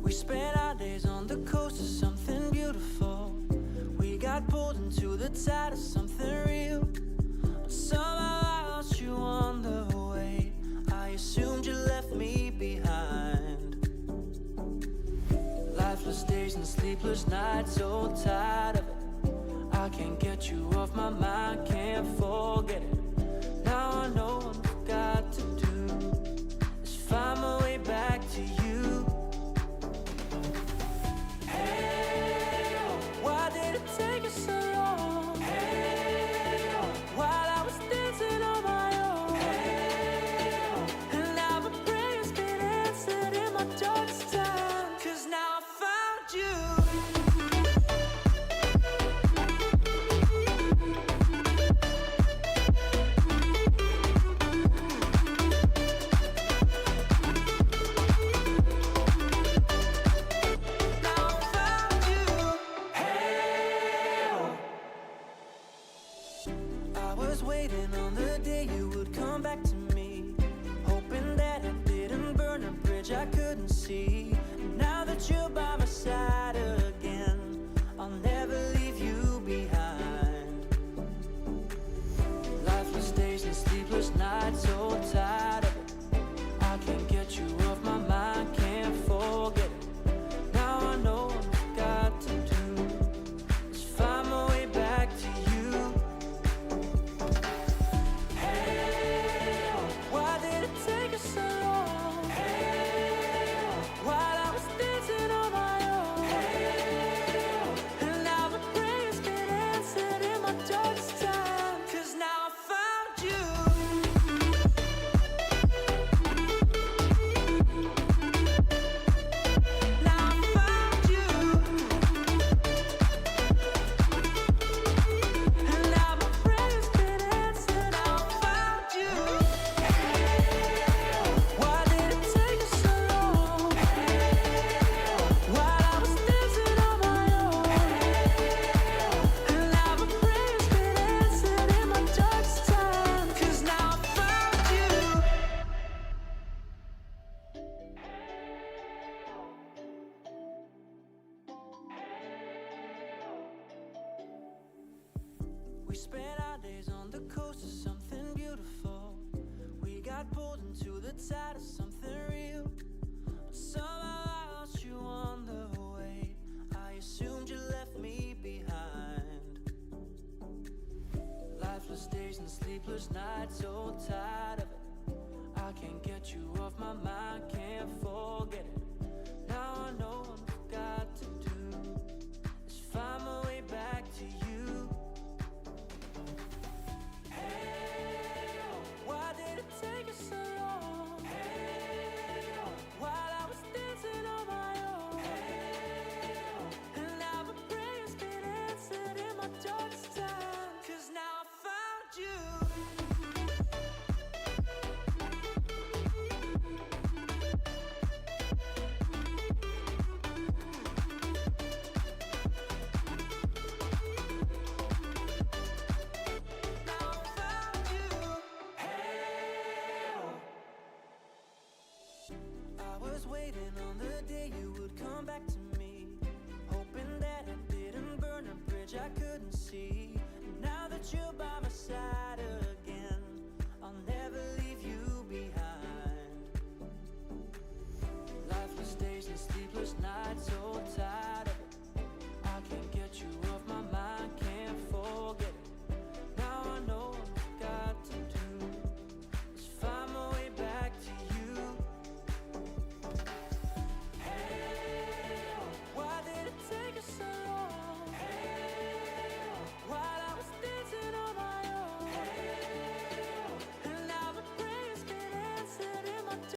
We spent our days on the coast of something beautiful. We got pulled into the tide of something real, but somehow I lost you on the way. I assumed you left me behind. Lifeless days and sleepless nights, so tired of it. I can't get you off my mind, can't forget it. Now I know what I've got to do is find my way back to you. Hey, why did it take us so long? Hey, while I was dancing on my own. Hey, and now my prayers been answered in my darkest time, 'cause now I found you. Waiting on the day you would come back to me, hoping that I didn't burn a bridge I couldn't see. Now that you're by my side again, I'll never leave you behind. Lifeless days and sleepless nights, so tired of it. I can't get you off my mind, can't forget it. Now I know what I've got to do is find my way back to you. We spent our days on the coast of something beautiful. We got pulled into the tide of something real, but somehow I lost you on the way. I assumed you left me behind. Lifeless days and sleepless nights, so tired of it. I can't get you off my mind, can't forget it. Now I know what I've got to do is find my way back to you. Waiting on the day you would come back to me, hoping that I didn't burn a bridge I couldn't see. And now that you're by my side